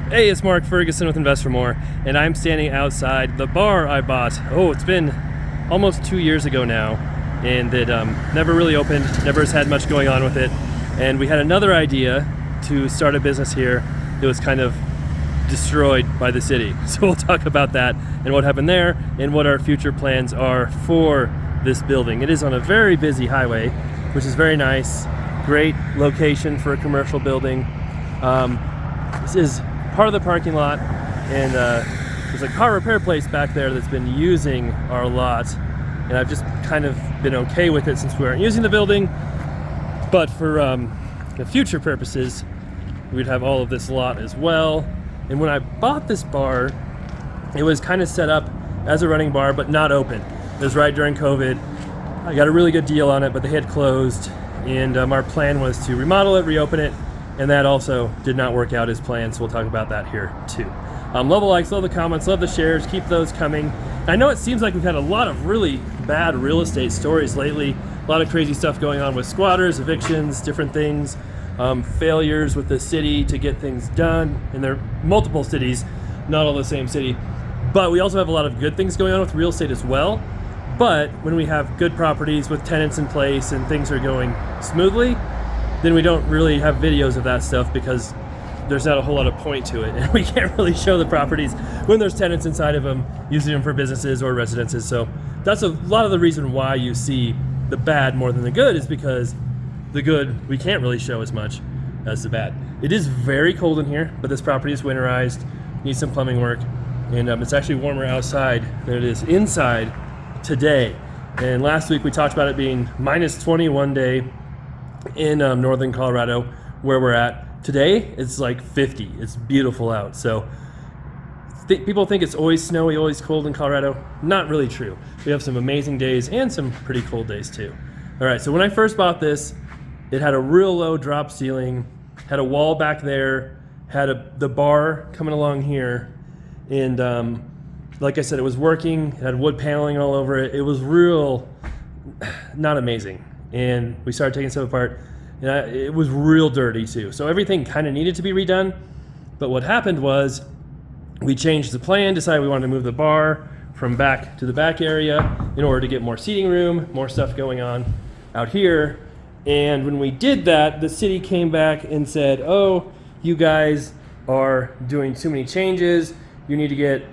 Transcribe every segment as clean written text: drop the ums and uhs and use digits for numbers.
Hey, it's Mark Ferguson with Invest for More, and I'm standing outside the bar I bought. Oh, it's been almost 2 years ago now, and it never really opened, never has had much going on with it. And we had another idea to start a business here. It was kind of destroyed by the city. So we'll talk about that and what happened there and what our future plans are for this building. It is on a very busy highway, which is very nice. Great location for a commercial building. This is part of the parking lot, and there's a car repair place back there that's been using our lot, and I've just kind of been okay with it since we aren't using the building. But for the future purposes, we'd have all of this lot as well. And when I bought this bar, it was kind of set up as a running bar, but not open. It was right during COVID. I got a really good deal on it, but they had closed, and our plan was to remodel it, reopen it, and that also did not work out as planned, so we'll talk about that here too. Love the likes, love the comments, love the shares, keep those coming. I know it seems like we've had a lot of really bad real estate stories lately, a lot of crazy stuff going on with squatters, evictions, different things, failures with the city to get things done, and there are multiple cities, not all the same city. But we also have a lot of good things going on with real estate as well. But when we have good properties with tenants in place and things are going smoothly, then we don't really have videos of that stuff because there's not a whole lot of point to it. And we can't really show the properties when there's tenants inside of them, using them for businesses or residences. So that's a lot of the reason why you see the bad more than the good, is because the good we can't really show as much as the bad. It is very cold in here, but this property is winterized, needs some plumbing work, and it's actually warmer outside than it is inside today. And last week we talked about it being minus 20 one day in northern Colorado, where we're at. Today it's like 50. It's beautiful out. So people think it's always snowy, always cold in Colorado. Not really true. We have some amazing days and some pretty cold days too. All right, so when I first bought this, it had a real low drop ceiling, had a wall back there, had the bar coming along here, and like I said, it was working. It had wood paneling all over it. It was real not amazing. And we started taking stuff apart, and it was real dirty too. So everything kind of needed to be redone. But what happened was we changed the plan, decided we wanted to move the bar from back to the back area in order to get more seating room, more stuff going on out here. And when we did that, the city came back and said, oh, you guys are doing too many changes. You need to get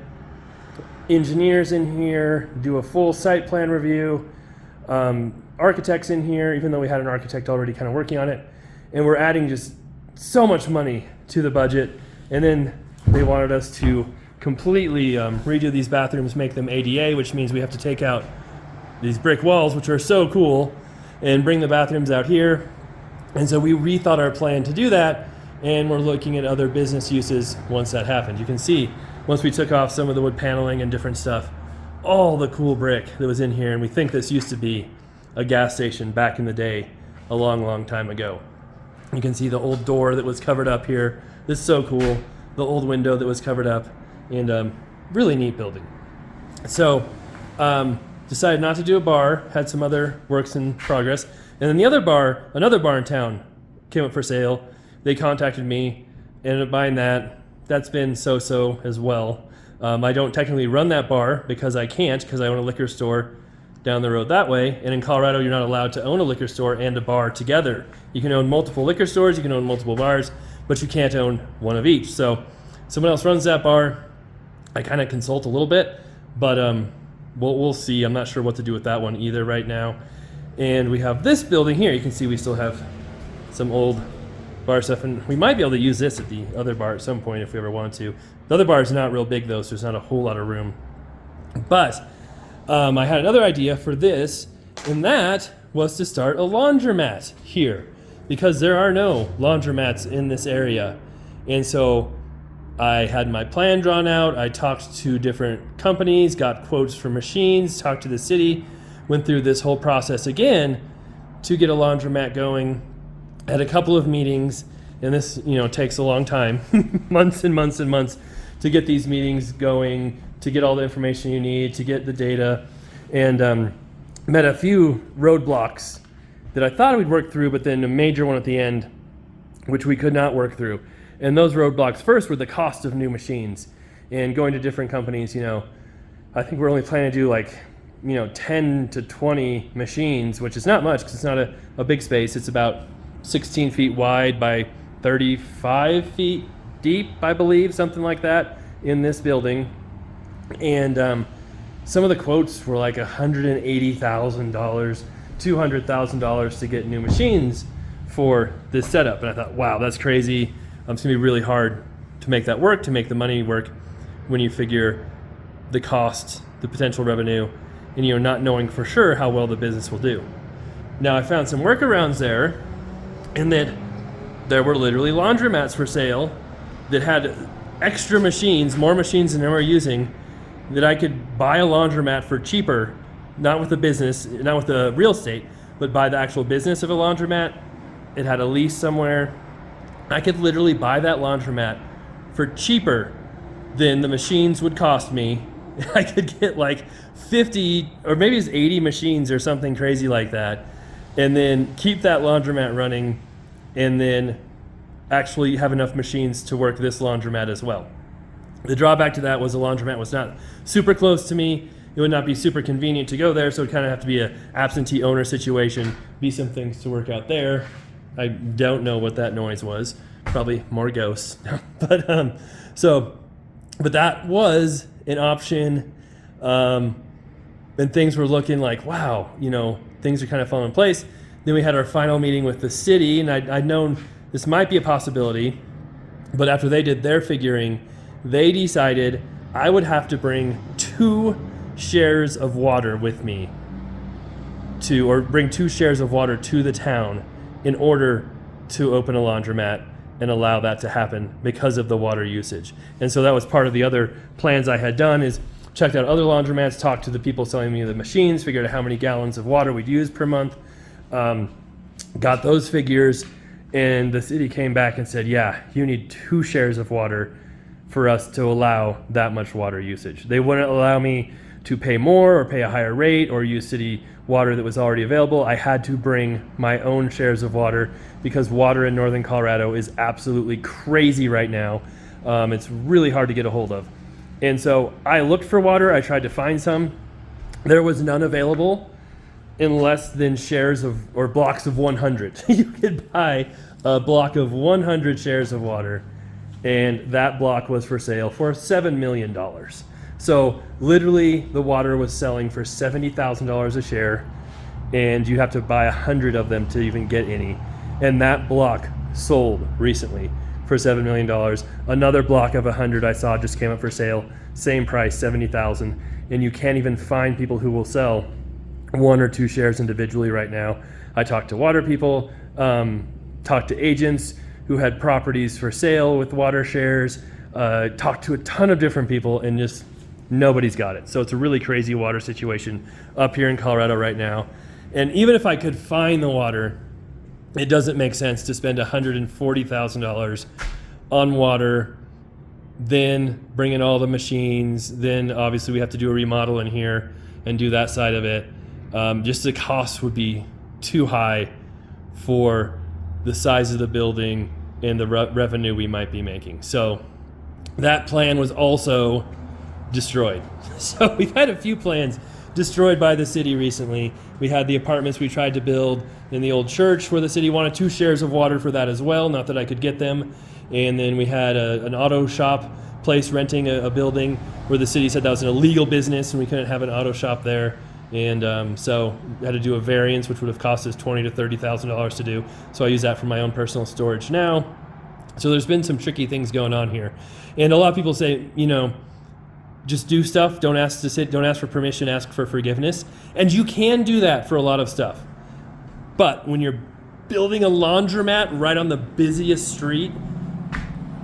engineers in here, do a full site plan review, architects in here, even though we had an architect already kind of working on it. And we're adding just so much money to the budget. And then they wanted us to completely redo these bathrooms, make them ADA, which means we have to take out these brick walls, which are so cool, and bring the bathrooms out here. And so we rethought our plan to do that, and we're looking at other business uses once that happened. You can see, once we took off some of the wood paneling and different stuff, all the cool brick that was in here, and we think this used to be a gas station back in the day, a long, long time ago. You can see the old door that was covered up here. This is so cool. The old window that was covered up, and really neat building. So decided not to do a bar, had some other works in progress. And then the other bar, another bar in town, came up for sale. They contacted me, ended up buying that. That's been so-so as well. I don't technically run that bar because I can't, because I own a liquor store down the road that way. And in Colorado, you're not allowed to own a liquor store and a bar together. You can own multiple liquor stores, you can own multiple bars, but you can't own one of each. So someone else runs that bar. I kind of consult a little bit, but we'll see. I'm not sure what to do with that one either right now. And we have this building here. You can see we still have some old bar stuff, and we might be able to use this at the other bar at some point if we ever want to. The other bar is not real big though, so there's not a whole lot of room. But I had another idea for this, and that was to start a laundromat here, because there are no laundromats in this area. And so I had my plan drawn out. I talked to different companies, got quotes for machines, talked to the city, went through this whole process again to get a laundromat going. Had a couple of meetings, and this takes a long time, months and months and months to get these meetings going, to get all the information you need, to get the data, and met a few roadblocks that I thought we'd work through, but then a major one at the end, which we could not work through. And those roadblocks first were the cost of new machines and going to different companies. I think we're only planning to do like 10 to 20 machines, which is not much because it's not a big space. It's about 16 feet wide by 35 feet deep, I believe, something like that, in this building. And some of the quotes were like $180,000, $200,000 to get new machines for this setup. And I thought, wow, that's crazy. It's gonna be really hard to make that work, to make the money work when you figure the cost, the potential revenue, and not knowing for sure how well the business will do. Now I found some workarounds there, in that there were literally laundromats for sale that had extra machines, more machines than they were using, that I could buy a laundromat for cheaper, not with the business, not with the real estate, but buy the actual business of a laundromat. It had a lease somewhere. I could literally buy that laundromat for cheaper than the machines would cost me. I could get like 50 or maybe it's 80 machines or something crazy like that, and then keep that laundromat running, and then actually have enough machines to work this laundromat as well. The drawback to that was the laundromat was not super close to me. It would not be super convenient to go there, so it would kind of have to be an absentee owner situation, be some things to work out there. I don't know what that noise was. Probably more ghosts. But that was an option. And things were looking like, wow, things are kind of falling in place. Then we had our final meeting with the city, and I'd known this might be a possibility, but after they did their figuring, they decided I would have to bring 2 shares of water with me or bring 2 shares of water to the town in order to open a laundromat and allow that to happen because of the water usage. And so that was part of the other plans I had done, is checked out other laundromats, talked to the people selling me the machines, figured out how many gallons of water we'd use per month, got those figures, and the city came back and said, yeah, you need 2 shares of water for us to allow that much water usage. They wouldn't allow me to pay more or pay a higher rate or use city water that was already available. I had to bring my own shares of water because water in northern Colorado is absolutely crazy right now. It's really hard to get a hold of. And so I looked for water. I tried to find some. There was none available in less than shares of or blocks of 100. You could buy a block of 100 shares of water, and that block was for sale for $7 million. So literally the water was selling for $70,000 a share, and you have to buy 100 of them to even get any. And that block sold recently for $7 million. Another block of 100 I saw just came up for sale, same price, $70,000. And you can't even find people who will sell 1 or 2 shares individually right now. I talked to water people, talked to agents who had properties for sale with water shares, talked to a ton of different people, and just nobody's got it. So it's a really crazy water situation up here in Colorado right now. And even if I could find the water, it doesn't make sense to spend $140,000 on water, then bring in all the machines, then obviously we have to do a remodel in here and do that side of it. Just the cost would be too high for the size of the building and the revenue we might be making. So that plan was also destroyed. So we've had a few plans destroyed by the city recently. We had the apartments we tried to build in the old church where the city wanted 2 shares of water for that as well, not that I could get them. And then we had an auto shop place renting a building where the city said that was an illegal business and we couldn't have an auto shop there. And so we had to do a variance, which would have cost us $20,000 to $30,000 to do. So I use that for my own personal storage now. So there's been some tricky things going on here. And a lot of people say, just do stuff. Don't ask for permission, ask for forgiveness. And you can do that for a lot of stuff. But when you're building a laundromat right on the busiest street,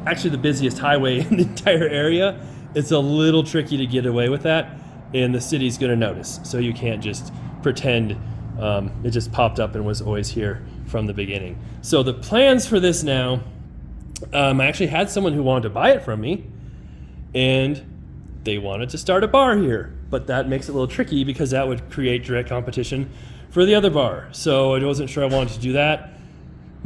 actually the busiest highway in the entire area, it's a little tricky to get away with that. And the city's going to notice. So you can't just pretend it just popped up and was always here from the beginning. So the plans for this now, I actually had someone who wanted to buy it from me, and they wanted to start a bar here. But that makes it a little tricky because that would create direct competition for the other bar. So I wasn't sure I wanted to do that.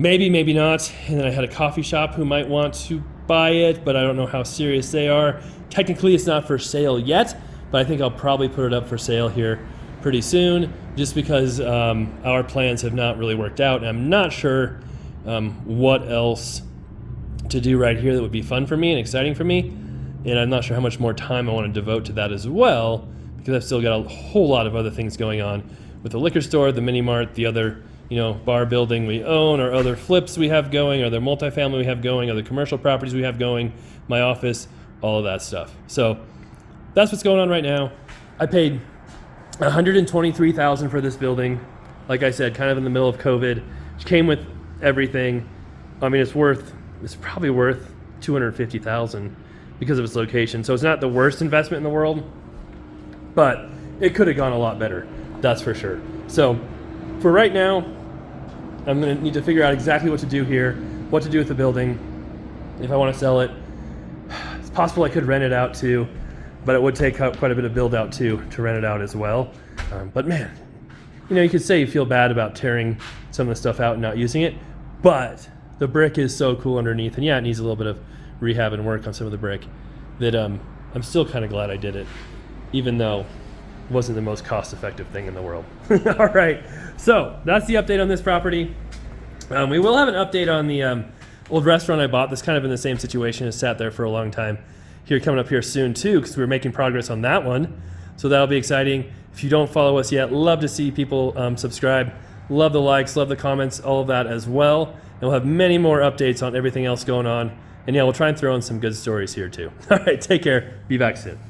maybe, maybe not. And then I had a coffee shop who might want to buy it, but I don't know how serious they are. Technically, it's not for sale yet, but I think I'll probably put it up for sale here pretty soon, just because our plans have not really worked out. And I'm not sure what else to do right here that would be fun for me and exciting for me. And I'm not sure how much more time I want to devote to that as well, because I've still got a whole lot of other things going on with the liquor store, the mini mart, the other, bar building we own, or other flips we have going, or other multifamily we have going, other commercial properties we have going, my office, all of that stuff. So that's what's going on right now. I paid $123,000 for this building. Like I said, kind of in the middle of COVID, which came with everything. I mean, it's probably worth $250,000 because of its location. So it's not the worst investment in the world, but it could have gone a lot better. That's for sure. So for right now, I'm going to need to figure out exactly what to do here, what to do with the building. If I want to sell it, it's possible I could rent it out too, but it would take quite a bit of build out too to rent it out as well. But man, you could say you feel bad about tearing some of the stuff out and not using it, but the brick is so cool underneath, and yeah, it needs a little bit of rehab and work on some of the brick, that I'm still kind of glad I did it, even though it wasn't the most cost-effective thing in the world. All right, so that's the update on this property. We will have an update on the old restaurant I bought that's kind of in the same situation. It sat there for a long time. Coming up here soon too, because we're making progress on that one. So that'll be exciting. If you don't follow us yet, love to see people subscribe. Love the likes, love the comments, all of that as well. And we'll have many more updates on everything else going on. And yeah, we'll try and throw in some good stories here too. All right, take care. Be back soon.